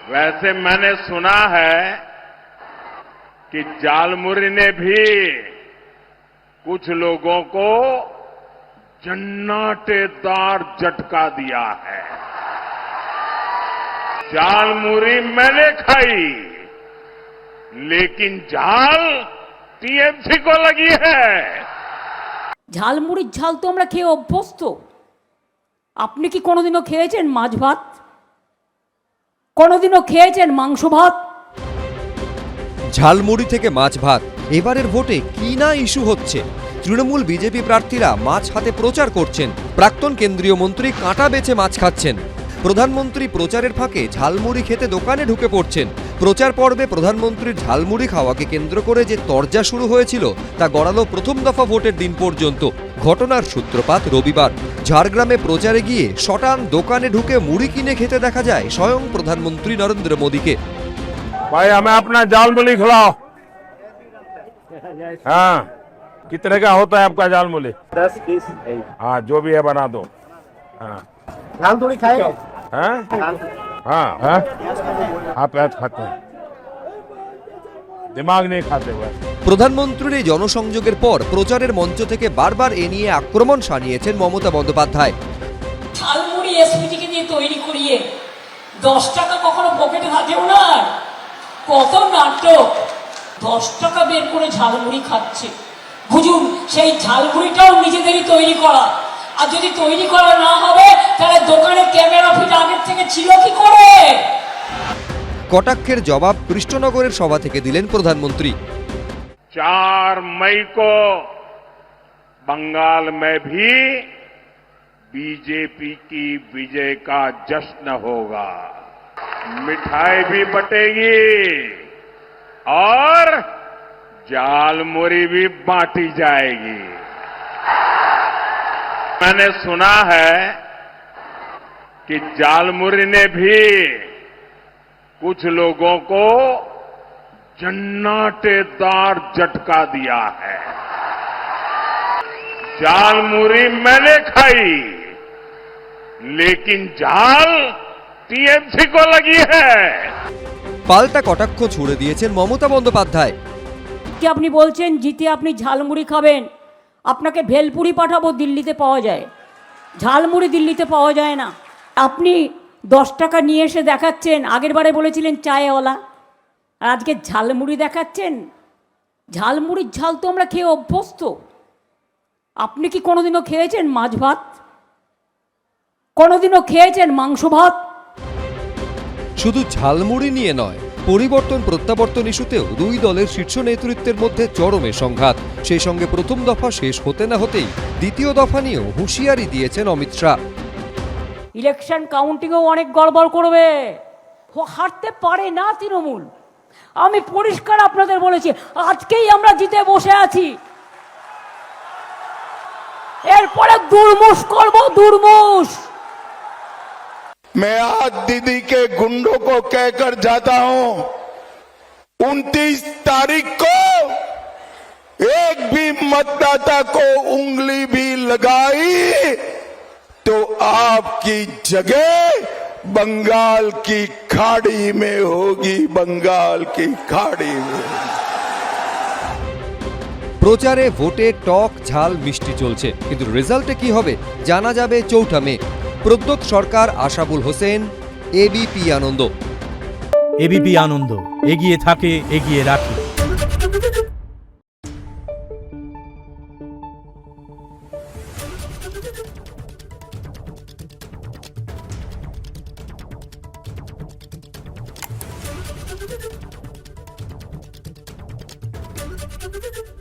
वैसे मैंने सुना है कि झालमुरी ने भी कुछ लोगों को जन्नाटेदार झटका दिया है। झालमुरी मैंने खाई, लेकिन झाल टीएमसी को लगी है। ঝালমুড়ির ঝাল তো আমরা খেয়ে অভ্যস্ত। আপনি কি কোনোদিনও খেয়েছেন মাছ ভাত? কোনোদিনও খেয়েছেন মাংস ভাত? ঝালমুড়ি থেকে মাছ ভাত, এবারের ভোটে কি না ইস্যু হচ্ছে। তৃণমূল বিজেপি প্রার্থীরা মাছ হাতে প্রচার করছেন, প্রাক্তন কেন্দ্রীয় মন্ত্রী কাঁটা বেছে মাছ খাচ্ছেন, প্রধানমন্ত্রী প্রচারের ফাঁকে ঝালমুড়ি খেতে দোকানে ঢুকে পড়ছেন। প্রচার পর্বে প্রধানমন্ত্রীর ঝালমুড়ি খাওয়াকে কেন্দ্র করে যে তরজা শুরু হয়েছিল তা গড়ালো প্রথম দফা ভোটের দিন পর্যন্ত। ঘটনার সূত্রপাত রবিবার। ঝাড়গ্রামে প্রচারে গিয়ে শটান দোকানে ঢুকে মুড়ি কিনে খেতে দেখা যায় স্বয়ং প্রধানমন্ত্রী নরেন্দ্র মোদীকে। भाई हमें अपना झालमुड़ी खिलाओ। हाँ, कितने का होता है आपका झालमुड़ी? 10 पीस। हाँ, जो भी है बना दो। हाँ, झालमुड़ी खाएगा? हाँ, हाँ, हाँ, आप ऐसा खाते हैं, दिमाग नहीं खाते हुए। প্রধানমন্ত্রীর এই জনসংযোগের পর প্রচারের মঞ্চ থেকে বারবার এ নিয়ে আক্রমণ সানিয়েছেন মমতা বন্দ্যোপাধ্যায়। ঝালমুড়ি এসপিটিকে দিয়ে তৈরি করিয়ে 10 টাকা কখনো পকেটে থাকেও না। কত নাটক! 10 টাকা বের করে ঝালমুড়ি খাচ্ছে। বুঝুন, সেই ঝালমুড়িটাও নিজেদেরই তৈরি করা। আর যদি তৈরি করা না হবে তাহলে দোকানে ক্যামেরা ফিট আগের থেকে ছিল কি করে? কটাক্ষের জবাব কৃষ্ণনগরের সভা থেকে দিলেন প্রধানমন্ত্রী। 4 मई को बंगाल में भी बीजेपी की विजय का जश्न होगा। मिठाई भी बटेगी और झालमुड़ी भी बांटी जाएगी। मैंने सुना है कि झालमुड़ी ने भी कुछ लोगों को जन्नाटेदार झटका दिया है। झालमुड़ी मैंने खाई, लेकिन झाल टीएमसी को लगी है। পাল্টা কটাক্ষ ছুড়ে দিয়েছেন মমতা বন্দ্যোপাধ্যায়। কি আপনি বলছেন জিতে আপনি ঝালমুড়ি খাবেন? আপনাকে ভেলপুরি পাঠাবো, দিল্লিতে পাওয়া যায়। ঝালমুড়ি দিল্লিতে পাওয়া যায় না। আপনি 10 টাকা নিয়ে এসে দেখাচ্ছেন, আগের বারে বলেছিলেন চায়ওয়ালা, আর আজকে ঝালমুড়ি দেখাচ্ছেন। ঝালমুড়ির ঝাল তো আমরা খেয়ে অভ্যস্ত। আপনি কি কোনোদিনও খেয়েছেন মাছ ভাত? কোনোদিনও খেয়েছেন মাংস ভাত? শুধু ঝালমুড়ি নিয়ে নয়, পরিবর্তন প্রত্যাবর্তন ইস্যুতেও দুই দলের শীর্ষ নেতৃত্বের মধ্যে চরমে সংঘাত। সেই সঙ্গে প্রথম দফা শেষ হতে না হতেই দ্বিতীয় দফা নিয়েও হুঁশিয়ারি দিয়েছেন অমিত শাহ। ইলেকশন কাউন্টিংও অনেক গড়বড় করবে। হারতে পারে না তৃণমূল। আমি পরিষ্কার আপনাদের বলেছি, আজকেই আমরা জিতে বসে আছি। এরপরে দুর্মুষ করব, দুর্মুষ। मैं आज दीदी के गुंडों को कहकर जाता हूं, 29 तारीख को एक भी मतदाता को उंगली भी लगाई तो आपकी जगह बंगाल की खाड़ी में होगी, बंगाल की खाड़ी में। প্রচারে ভোটে টক ঝাল মিষ্টি চলছে, কিন্তু রেজাল্টে কি হবে জানা যাবে 4 মে। প্রদ্যোৎ সরকার, আশাবুল হোসেন, এবিপি আনন্দ। এবিপি আনন্দ, এগিয়ে থাকে, এগিয়ে রাখে। Thank you.